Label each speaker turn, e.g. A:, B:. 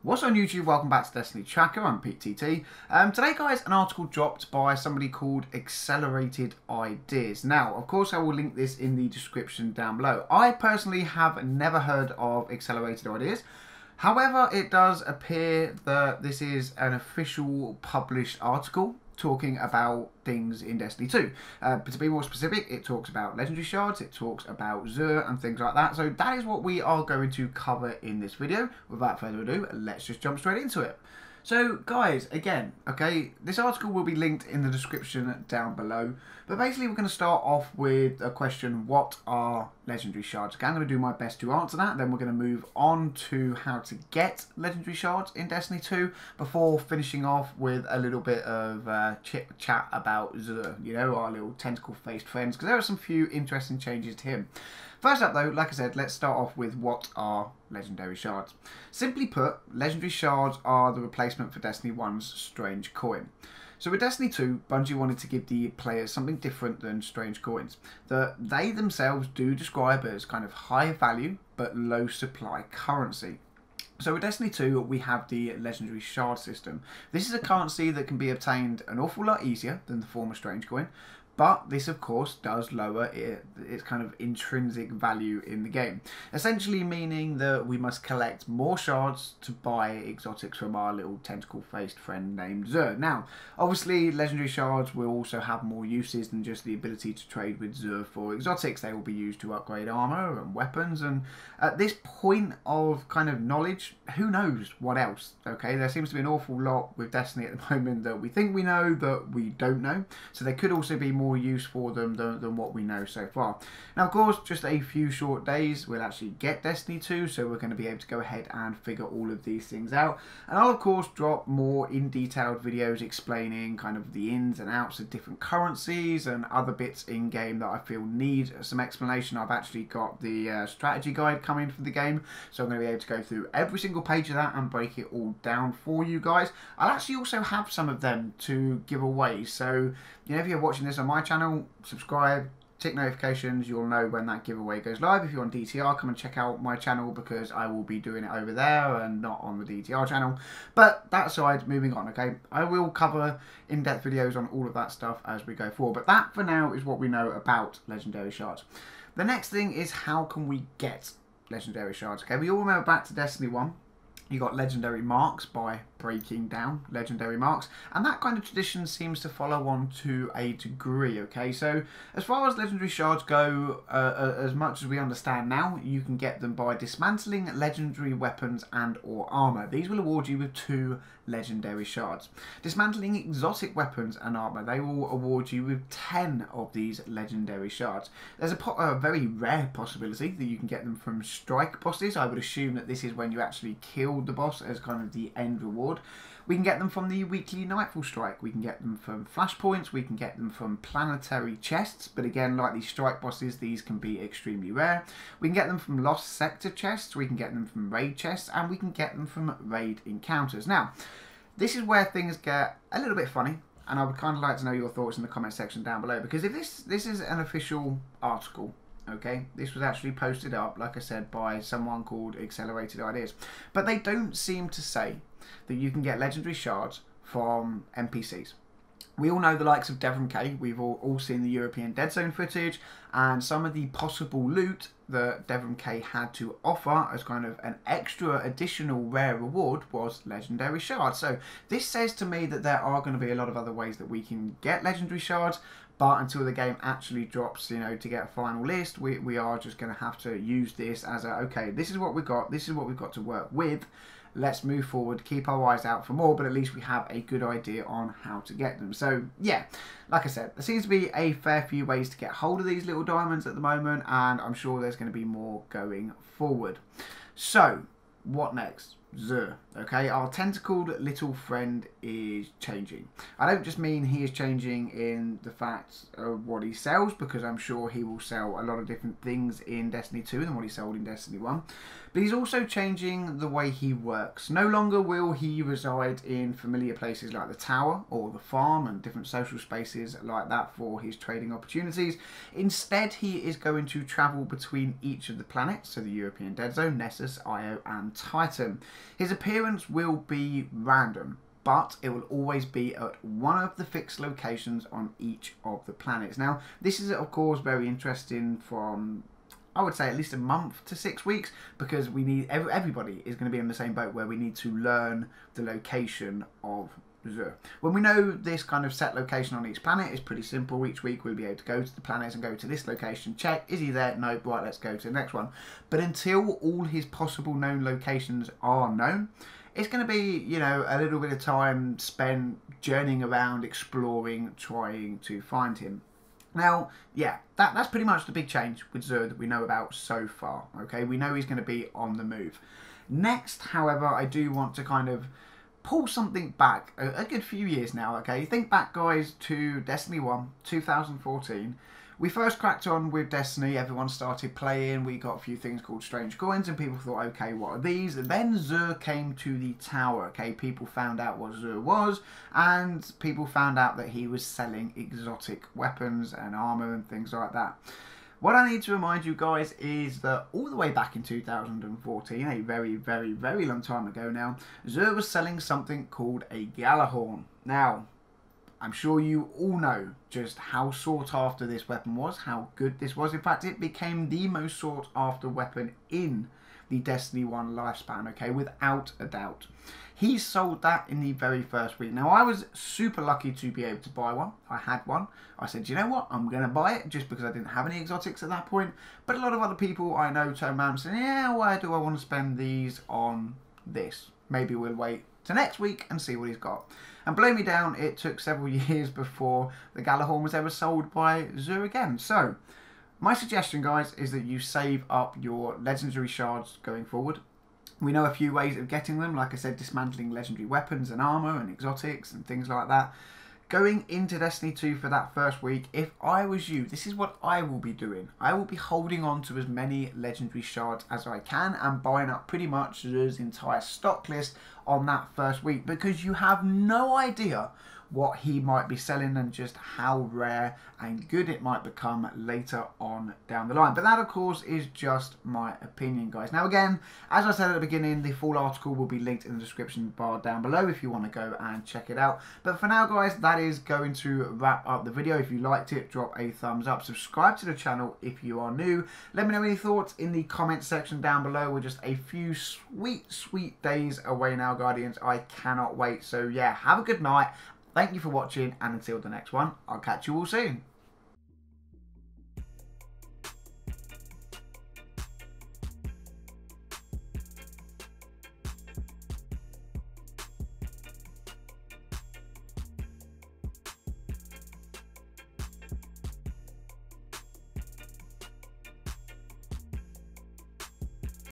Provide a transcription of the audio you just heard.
A: What's on YouTube? Welcome back to Destiny Tracker. I'm PTT. Today, guys, an article dropped by somebody called Accelerated Ideas. Now, of course, I will link this in the description down below. I personally have never heard of Accelerated Ideas. However, it does appear that this is an official published article talking about things in Destiny 2. But to be more specific, it talks about legendary shards, it talks about Xur and things like that. So that is what we are going to cover in this video. Without further ado, let's just jump straight into it. So guys, again, okay, this article will be linked in the description down below. But basically we're going to start off with a question: what are legendary shards? Okay, I'm going to do my best to answer that. Then we're going to move on to how to get legendary shards in Destiny 2 before finishing off with a little bit of chit chat about Xur, you know, our little tentacle-faced friends, because there are some few interesting changes to him. First up though, like I said, let's start off with what are legendary shards. Simply put, legendary shards are the replacement for Destiny 1's strange coin. So with Destiny 2, Bungie wanted to give the players something different than strange coins that they themselves do describe as kind of high value but low supply currency. So with Destiny 2, we have the legendary shard system. This is a currency that can be obtained an awful lot easier than the former strange coin. But this, of course, does lower its kind of intrinsic value in the game. Essentially meaning that we must collect more shards to buy exotics from our little tentacle-faced friend named Xur. Now, obviously, legendary shards will also have more uses than just the ability to trade with Xur for exotics. They will be used to upgrade armor and weapons. And at this point of kind of knowledge, who knows what else, okay? There seems to be an awful lot with Destiny at the moment that we think we know that we don't know. So there could also be more use for them than what we know so far. Now, of course, just a few short days we'll actually get Destiny 2, so we're going to be able to go ahead and figure all of these things out. And I'll, of course, drop more in-detailed videos explaining kind of the ins and outs of different currencies and other bits in-game that I feel need some explanation. I've actually got the strategy guide coming for the game, so I'm going to be able to go through every single page of that and break it all down for you guys. I'll actually also have some of them to give away, so you know, if you're watching this on my channel, subscribe, tick notifications, you'll know when that giveaway goes live. If you're on DTR, come and check out my channel because I will be doing it over there and not on the DTR channel. But that aside, moving on, okay? I will cover in-depth videos on all of that stuff as we go forward. But that, for now, is what we know about legendary shards. The next thing is, how can we get legendary shards? Okay, we all remember back to Destiny 1. You got legendary marks by breaking down legendary marks, and that kind of tradition seems to follow on to a degree, okay? So as far as legendary shards go, as much as we understand now, you can get them by dismantling legendary weapons and or armor. These will award you with 2 legendary shards. Dismantling exotic weapons and armor, they will award you with 10 of these legendary shards. There's a very rare possibility that you can get them from strike bosses. I would assume that this is when you actually kill the boss as kind of the end reward. We can get them from the weekly Nightfall Strike, we can get them from flashpoints, we can get them from planetary chests, but again, like these strike bosses, these can be extremely rare. We can get them from lost sector chests, we can get them from raid chests, and we can get them from raid encounters. Now, this is where things get a little bit funny, and I would kind of like to know your thoughts in the comment section down below, because if this is an official article, okay, this was actually posted up, like I said, by someone called Accelerated Ideas, but they don't seem to say that you can get legendary shards from NPCs. We all know the likes of WrightWayGaming. We've all seen the European Dead Zone footage, and some of the possible loot that WrightWayGaming had to offer as kind of an extra additional rare reward was legendary shards. So this says to me that there are going to be a lot of other ways that we can get legendary shards, but until the game actually drops, you know, to get a final list, we are just going to have to use this as a, okay, this is what we've got, this is what we've got to work with. Let's move forward, keep our eyes out for more, but at least we have a good idea on how to get them. So, yeah, like I said, there seems to be a fair few ways to get hold of these little diamonds at the moment, and I'm sure there's going to be more going forward. So, what next? Xur, okay, our tentacled little friend is changing. I don't just mean he is changing in the fact of what he sells, because I'm sure he will sell a lot of different things in Destiny 2 than what he sold in Destiny 1. But he's also changing the way he works. No longer will he reside in familiar places like the tower or the farm and different social spaces like that for his trading opportunities. Instead, he is going to travel between each of the planets, so the European Dead Zone, Nessus, Io and Titan. His appearance will be random, but it will always be at one of the fixed locations on each of the planets. Now, this is of course very interesting from, I would say, at least a month to 6 weeks, because we need everybody is going to be in the same boat where we need to learn the location of Xur. When we know this kind of set location on each planet, it's pretty simple. Each week we'll be able to go to the planets and go to this location, check, is he there? No, right, let's go to the next one. But until all his possible known locations are known, it's going to be, you know, a little bit of time spent journeying around, exploring, trying to find him. Now, yeah, that's pretty much the big change with Xur that we know about so far, okay? We know he's going to be on the move. Next, however, I do want to kind of pull something back a good few years now, okay? Think back, guys, to Destiny 1, 2014. We first cracked on with Destiny, everyone started playing, we got a few things called strange coins, and people thought, okay, what are these? And then Xur came to the tower, okay? People found out what Xur was, and people found out that he was selling exotic weapons and armor and things like that. What I need to remind you guys is that all the way back in 2014, a very, very, very long time ago now, Xur was selling something called a Gjallarhorn. Now, I'm sure you all know just how sought after this weapon was, how good this was. In fact, it became the most sought after weapon in the Destiny 1 lifespan, okay, without a doubt. He sold that in the very first week. Now, I was super lucky to be able to buy one. I had one. I said, you know what, I'm going to buy it just because I didn't have any exotics at that point. But a lot of other people I know turned around and said, yeah, why do I want to spend these on this? Maybe we'll wait to next week and see what he's got. And blow me down, it took several years before the Gjallarhorn was ever sold by Xur again. So, my suggestion, guys, is that you save up your legendary shards going forward. We know a few ways of getting them, like I said, dismantling legendary weapons and armor and exotics and things like that. Going into Destiny 2 for that first week, if I was you, this is what I will be doing. I will be holding on to as many legendary shards as I can and buying up pretty much Xur's entire stock list on that first week, because you have no idea what he might be selling and just how rare and good it might become later on down the line. But that, of course, is just my opinion, guys. Now, again, as I said at the beginning, the full article will be linked in the description bar down below if you want to go and check it out. But for now, guys, that is going to wrap up the video. If you liked it, drop a thumbs up. Subscribe to the channel if you are new. Let me know any thoughts in the comment section down below. We're just a few sweet, sweet days away now, Guardians. I cannot wait. So, yeah, have a good night. Thank you for watching, and until the next one, I'll catch you all soon.